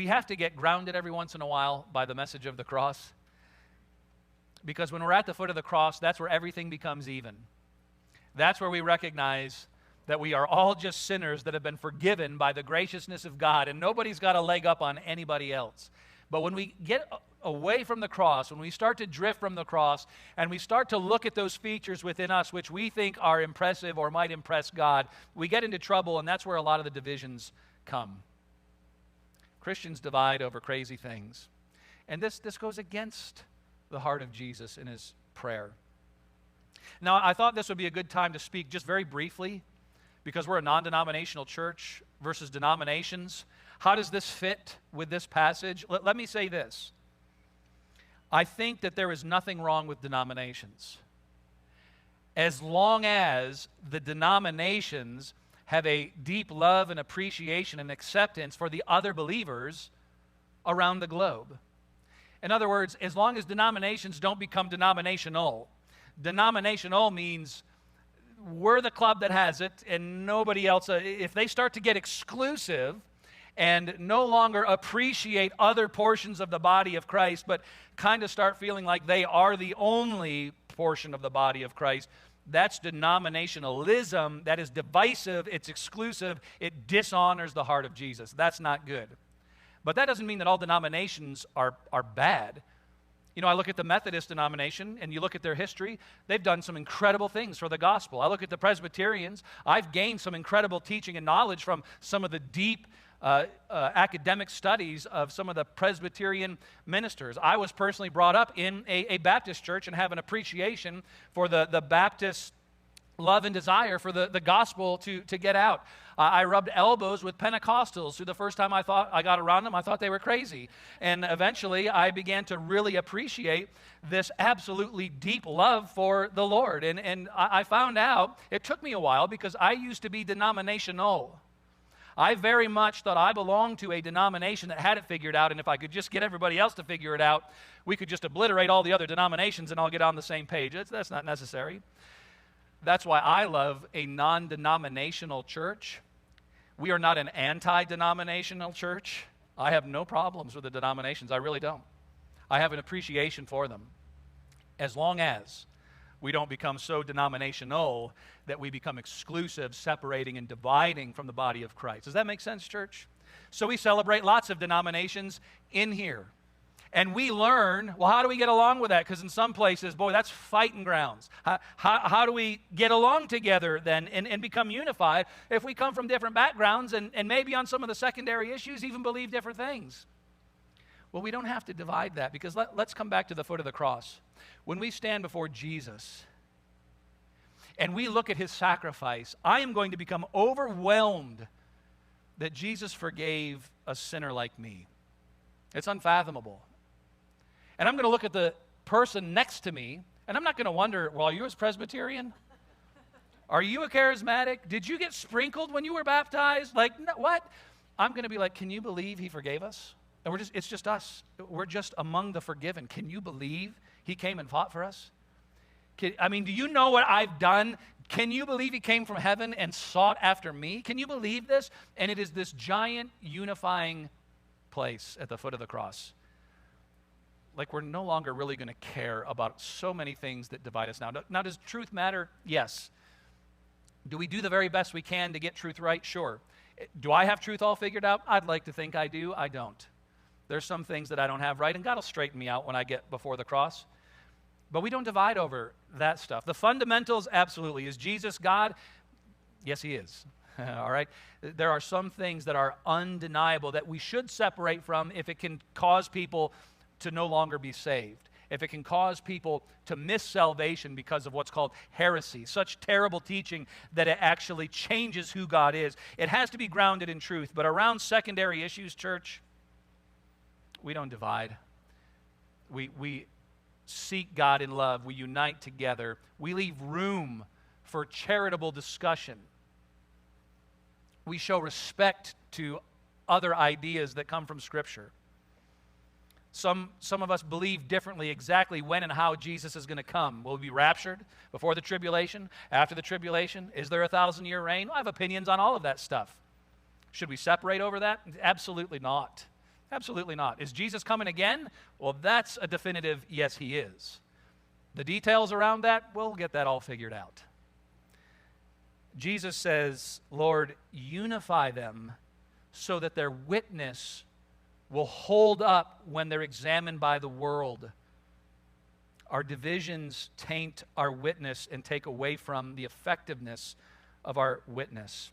we have to get grounded every once in a while by the message of the cross. Because when we're at the foot of the cross, that's where everything becomes even. That's where we recognize that we are all just sinners that have been forgiven by the graciousness of God, and nobody's got a leg up on anybody else. But when we get away from the cross, when we start to drift from the cross, and we start to look at those features within us which we think are impressive or might impress God, we get into trouble, and that's where a lot of the divisions come. Christians divide over crazy things. And this goes against the heart of Jesus in his prayer. Now, I thought this would be a good time to speak just very briefly, because we're a non-denominational church versus denominations. How does this fit with this passage? Let me say this. I think that there is nothing wrong with denominations, as long as the denominations have a deep love and appreciation and acceptance for the other believers around the globe. In other words, as long as denominations don't become denominational. Denominational means we're the club that has it and nobody else. If they start to get exclusive and no longer appreciate other portions of the body of Christ, but kind of start feeling like they are the only portion of the body of Christ, that's denominationalism. That is divisive. It's exclusive. It dishonors the heart of Jesus. That's not good. But that doesn't mean that all denominations are bad. You know, I look at the Methodist denomination, and you look at their history, they've done some incredible things for the gospel. I look at the Presbyterians, I've gained some incredible teaching and knowledge from some of the deep academic studies of some of the Presbyterian ministers. I was personally brought up in a Baptist church and have an appreciation for the Baptist love and desire for the gospel to get out. I rubbed elbows with Pentecostals who the first time I got around them, I thought they were crazy. And eventually I began to really appreciate this absolutely deep love for the Lord. And I found out, it took me a while because I used to be denominational. I very much thought I belonged to a denomination that had it figured out, and if I could just get everybody else to figure it out, we could just obliterate all the other denominations and all get on the same page. That's not necessary. That's why I love a non-denominational church. We are not an anti-denominational church. I have no problems with the denominations. I really don't. I have an appreciation for them. As long as we don't become so denominational that we become exclusive, separating and dividing from the body of Christ. Does that make sense, church? So we celebrate lots of denominations in here. And we learn, well, how do we get along with that? Because in some places, boy, that's fighting grounds. How do we get along together then and become unified if we come from different backgrounds and maybe on some of the secondary issues even believe different things? Well, we don't have to divide that, because let's come back to the foot of the cross. When we stand before Jesus and we look at his sacrifice, I am going to become overwhelmed that Jesus forgave a sinner like me. It's unfathomable. And I'm going to look at the person next to me, and I'm not going to wonder, well, are you a Presbyterian? Are you a charismatic? Did you get sprinkled when you were baptized? Like, no, what? I'm going to be like, can you believe he forgave us? And it's just us. We're just among the forgiven. Can you believe he came and fought for us? Do you know what I've done? Can you believe he came from heaven and sought after me? Can you believe this? And it is this giant unifying place at the foot of the cross. Like, we're no longer really going to care about so many things that divide us now. Now, does truth matter? Yes. Do we do the very best we can to get truth right? Sure. Do I have truth all figured out? I'd like to think I do. I don't. There's some things that I don't have right, and God will straighten me out when I get before the cross. But we don't divide over that stuff. The fundamentals, absolutely. Is Jesus God? Yes, he is. All right? There are some things that are undeniable that we should separate from if it can cause people to no longer be saved, if it can cause people to miss salvation because of what's called heresy, such terrible teaching that it actually changes who God is. It has to be grounded in truth. But around secondary issues, church, we don't divide. We seek God in love. We unite together. We leave room for charitable discussion. We show respect to other ideas that come from Scripture. Some of us believe differently exactly when and how Jesus is going to come. Will we be raptured before the tribulation, after the tribulation? Is there a 1,000-year reign? I have opinions on all of that stuff. Should we separate over that? Absolutely not. Absolutely not. Is Jesus coming again? Well, that's a definitive yes, he is. The details around that, we'll get that all figured out. Jesus says, Lord, unify them so that their witness will hold up when they're examined by the world. Our divisions taint our witness and take away from the effectiveness of our witness.